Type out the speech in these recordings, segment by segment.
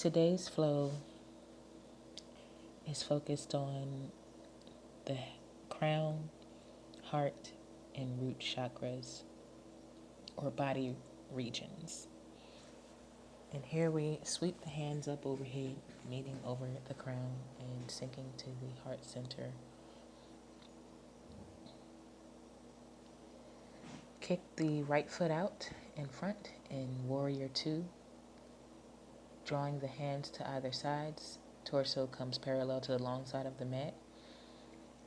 Today's flow is focused on the crown, heart, and root chakras or body regions. And here we sweep the hands up overhead, meeting over the crown and sinking to the heart center. Kick the right foot out in front in Warrior Two, drawing the hands to either sides. Torso comes parallel to the long side of the mat.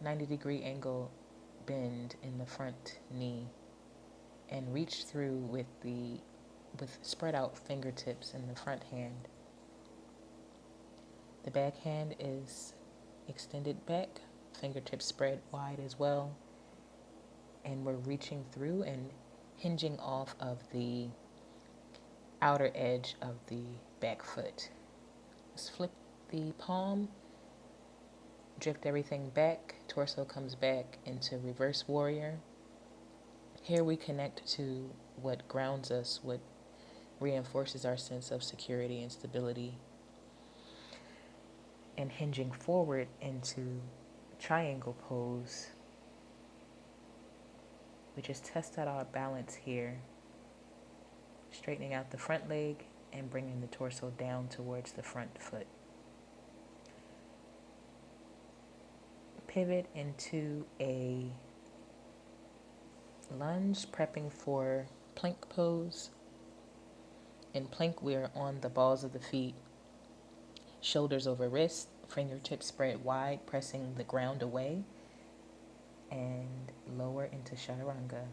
90-degree angle bend in the front knee, and reach through with spread out fingertips in the front hand. The back hand is extended back, fingertips spread wide as well, and we're reaching through and hinging off of the outer edge of the back foot. Let's flip the palm, drift everything back, torso comes back into reverse warrior. Here we connect to what grounds us, what reinforces our sense of security and stability, and hinging forward into triangle pose. We just test out our balance here, straightening out the front leg and bringing the torso down towards the front foot. Pivot into a lunge, prepping for plank pose. In plank, we are on the balls of the feet, shoulders over wrists, fingertips spread wide, pressing the ground away, and lower into chaturanga.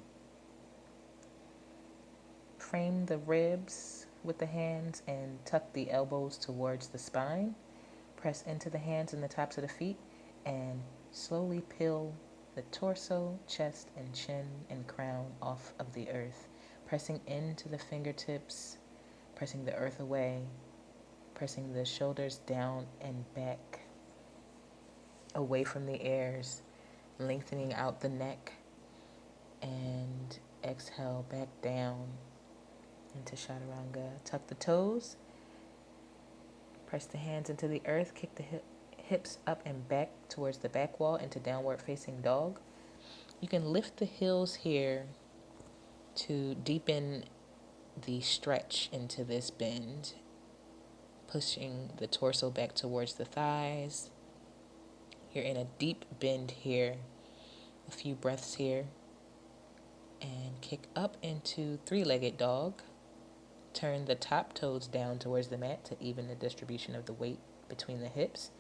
Frame the ribs with the hands and tuck the elbows towards the spine. Press into the hands and the tops of the feet and slowly peel the torso, chest, and chin and crown off of the earth, pressing into the fingertips, pressing the earth away, pressing the shoulders down and back, away from the ears, lengthening out the neck, and exhale back down into chaturanga. Tuck the toes, press the hands into the earth, kick the hips up and back towards the back wall into downward facing dog. You can lift the heels here to deepen the stretch into this bend, pushing the torso back towards the thighs. You're in a deep bend here, a few breaths here, and kick up into three-legged dog. Turn the top toes down towards the mat to even the distribution of the weight between the hips,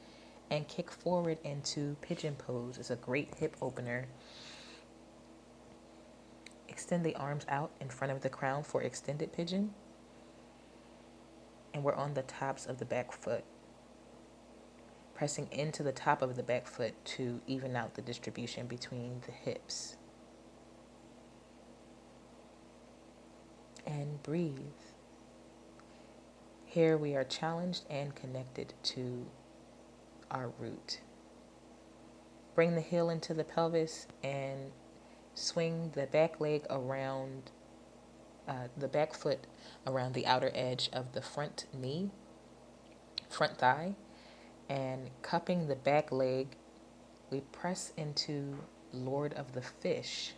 and kick forward into pigeon pose. It's a great hip opener. Extend the arms out in front of the crown for extended pigeon, and we're on the tops of the back foot, pressing into the top of the back foot to even out the distribution between the hips. And breathe. Here we are challenged and connected to our root. Bring the heel into the pelvis and swing the back leg around, the back foot around the outer edge of the front knee, front thigh, and cupping the back leg, we press into Lord of the Fish.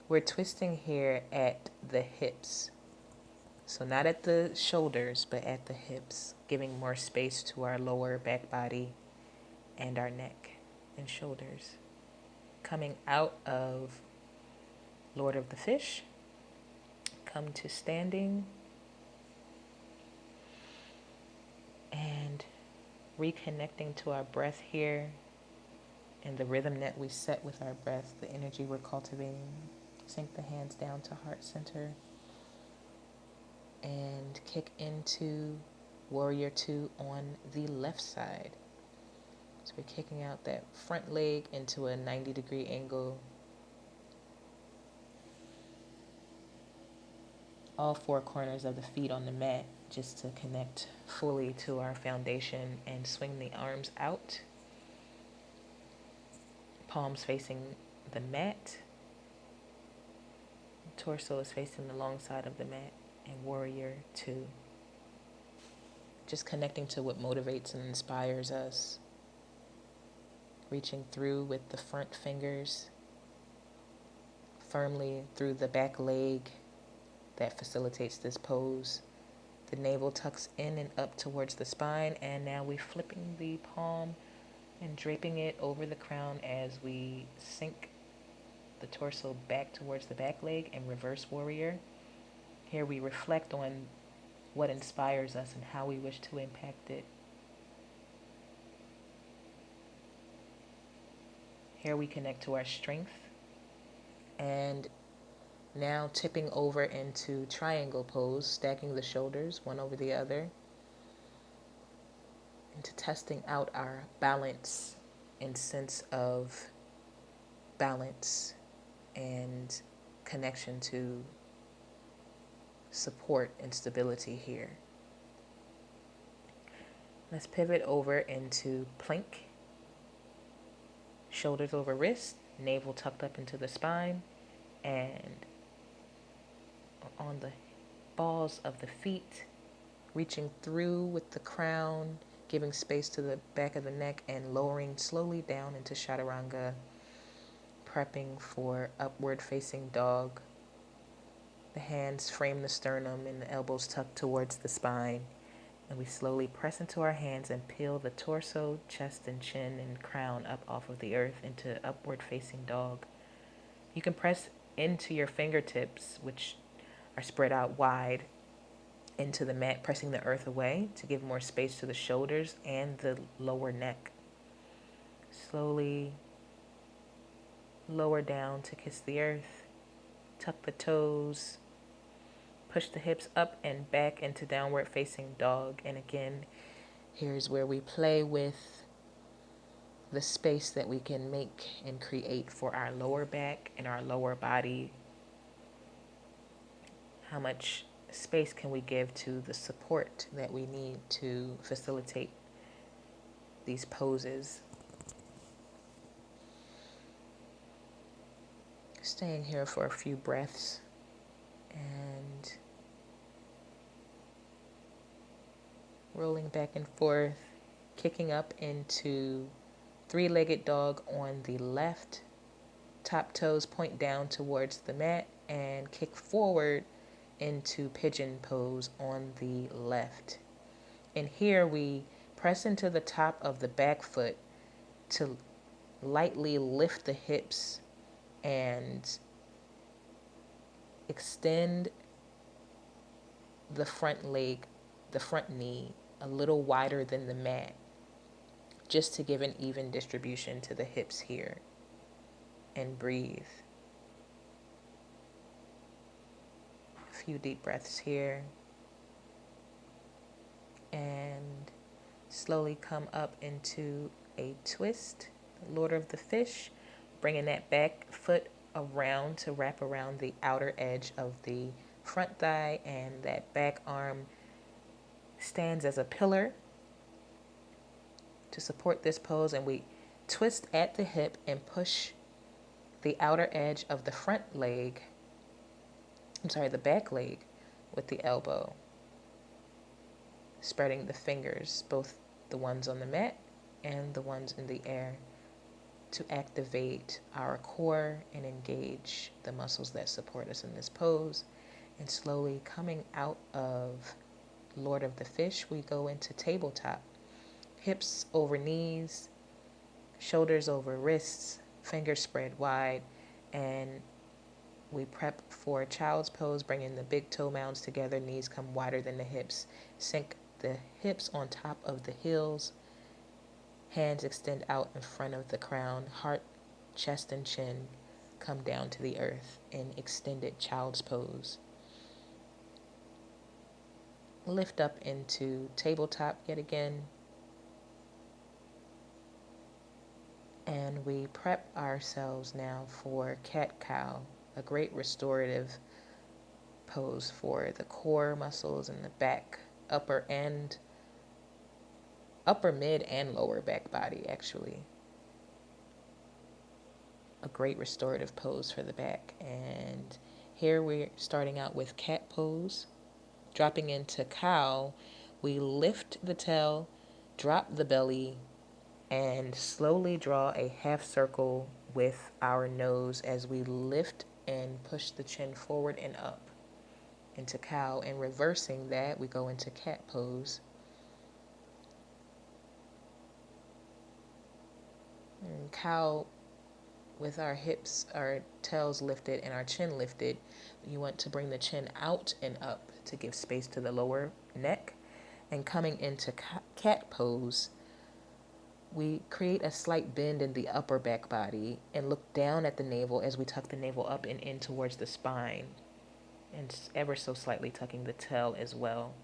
We're twisting here at the hips. So not at the shoulders, but at the hips, giving more space to our lower back body and our neck and shoulders. Coming out of Lord of the Fish, come to standing and reconnecting to our breath here and the rhythm that we set with our breath, the energy we're cultivating. Sink the hands down to heart center and kick into Warrior Two on the left side. So we're kicking out that front leg into a 90-degree angle. All four corners of the feet on the mat just to connect fully to our foundation, and swing the arms out. Palms facing the mat. Torso is facing the long side of the mat, and warrior 2. Just connecting to what motivates and inspires us. Reaching through with the front fingers firmly through the back leg that facilitates this pose. The navel tucks in and up towards the spine, and now we're flipping the palm and draping it over the crown as we sink the torso back towards the back leg in reverse warrior. Here we reflect on what inspires us and how we wish to impact it. Here we connect to our strength, and now tipping over into triangle pose, stacking the shoulders one over the other, into testing out our balance and sense of balance and connection to support and stability here. Let's pivot over into plank. Shoulders over wrist, navel tucked up into the spine, and on the balls of the feet, reaching through with the crown, giving space to the back of the neck, and lowering slowly down into chaturanga, prepping for upward facing dog. The hands frame the sternum and the elbows tucked towards the spine. And we slowly press into our hands and peel the torso, chest, and chin and crown up off of the earth into upward facing dog. You can press into your fingertips, which are spread out wide, into the mat, pressing the earth away to give more space to the shoulders and the lower neck. Slowly lower down to kiss the earth. Tuck the toes. Push the hips up and back into downward facing dog. And again, here's where we play with the space that we can make and create for our lower back and our lower body. How much space can we give to the support that we need to facilitate these poses? Staying here for a few breaths and rolling back and forth, kicking up into three-legged dog on the left. Top toes point down towards the mat and kick forward into pigeon pose on the left. And here we press into the top of the back foot to lightly lift the hips and extend the front leg, the front knee, a little wider than the mat, just to give an even distribution to the hips here. And breathe. A few deep breaths here. And slowly come up into a twist, Lord of the Fish, bringing that back foot around to wrap around the outer edge of the front thigh, and that back arm stands as a pillar to support this pose. And we twist at the hip and push the outer edge of the the back leg with the elbow, spreading the fingers, both the ones on the mat and the ones in the air, to activate our core and engage the muscles that support us in this pose. And slowly coming out of Lord of the Fish, we go into tabletop. Hips over knees, shoulders over wrists, fingers spread wide, and we prep for child's pose, bringing the big toe mounds together, knees come wider than the hips. Sink the hips on top of the heels, hands extend out in front of the crown, heart, chest, and chin come down to the earth in extended child's pose. Lift up into tabletop yet again. And we prep ourselves now for cat-cow, a great restorative pose for the core muscles and the back, upper, mid, and lower back body, actually. A great restorative pose for the back. And here we're starting out with cat pose. Dropping into cow, we lift the tail, drop the belly, and slowly draw a half circle with our nose as we lift and push the chin forward and up into cow. And reversing that, we go into cat pose. And cow, with our hips, our tails lifted, and our chin lifted, you want to bring the chin out and up to give space to the lower neck. And coming into cat pose, we create a slight bend in the upper back body and look down at the navel as we tuck the navel up and in towards the spine, and ever so slightly tucking the tail as well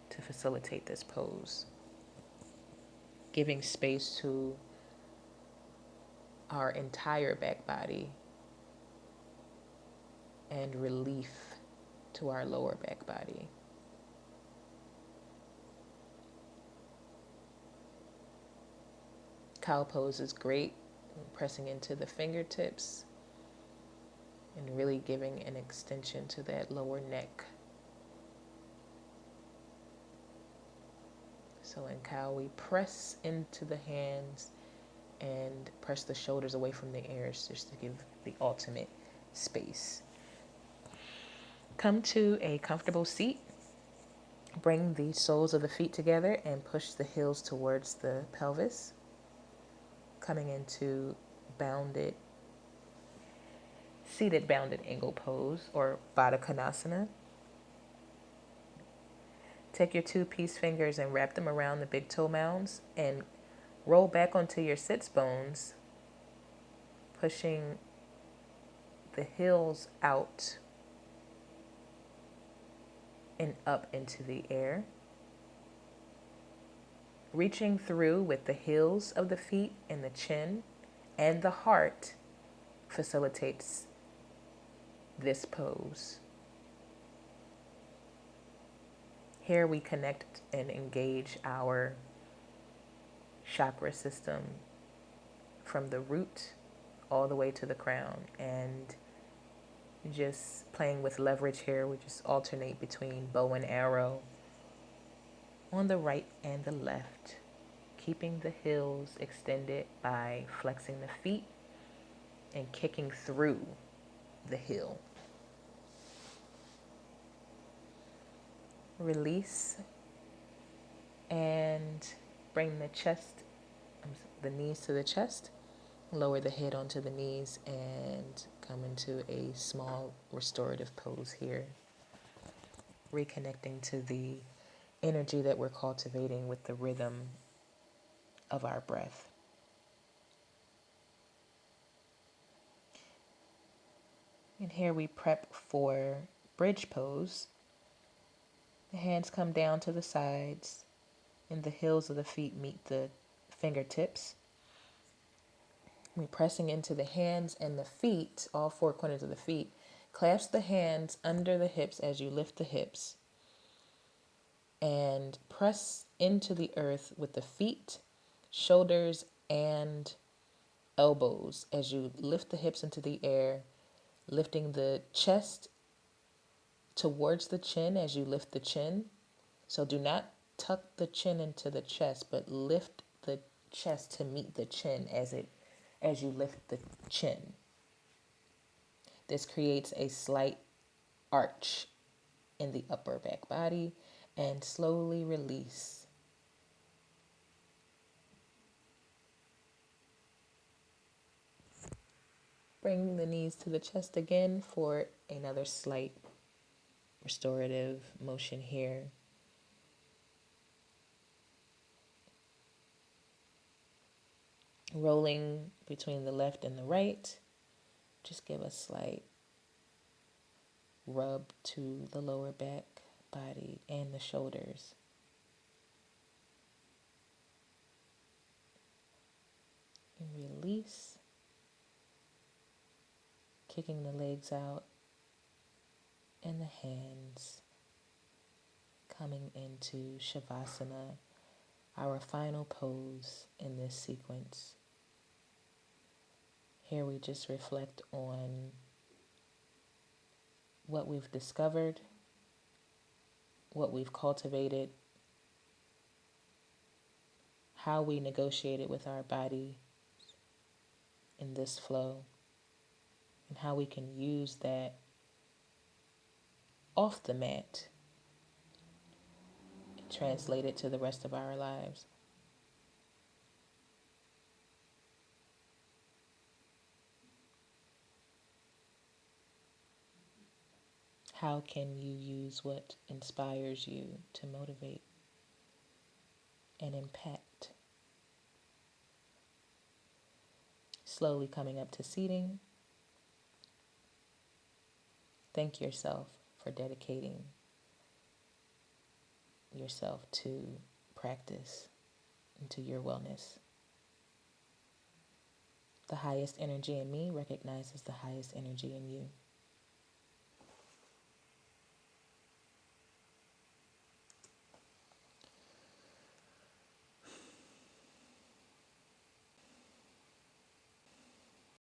to facilitate this pose. Giving space to our entire back body and relief to our lower back body. Cow pose is great, pressing into the fingertips and really giving an extension to that lower neck. So in cow, we press into the hands and press the shoulders away from the ears just to give the ultimate space. Come to a comfortable seat. Bring the soles of the feet together and push the heels towards the pelvis. Coming into bounded, seated bounded angle pose or Baddha Konasana. Take your 2 peace fingers and wrap them around the big toe mounds and roll back onto your sits bones, pushing the heels out and up into the air. Reaching through with the heels of the feet and the chin and the heart facilitates this pose. Here we connect and engage our chakra system from the root all the way to the crown, and just playing with leverage here. We just alternate between bow and arrow on the right and the left, keeping the heels extended by flexing the feet and kicking through the heel. Release and bring the knees to the chest. Lower the head onto the knees and come into a small restorative pose here. Reconnecting to the energy that we're cultivating with the rhythm of our breath. And here we prep for bridge pose. The hands come down to the sides and the heels of the feet meet the fingertips. We're pressing into the hands and the feet, all 4 corners of the feet. Clasp the hands under the hips as you lift the hips. And press into the earth with the feet, shoulders, and elbows as you lift the hips into the air, lifting the chest towards the chin as you lift the chin. So do not tuck the chin into the chest, but lift the chest to meet the chin as you lift the chin. This creates a slight arch in the upper back body, and slowly release. Bring the knees to the chest again for another slight restorative motion here. Rolling between the left and the right. Just give a slight rub to the lower back body and the shoulders. And release. Kicking the legs out and the hands. Coming into Shavasana, our final pose in this sequence. Here we just reflect on what we've discovered what we've cultivated, how we negotiated with our body in this flow, and how we can use that off the mat and translate it to the rest of our lives. How can you use what inspires you to motivate and impact? Slowly coming up to seating, thank yourself for dedicating yourself to practice and to your wellness. The highest energy in me recognizes the highest energy in you.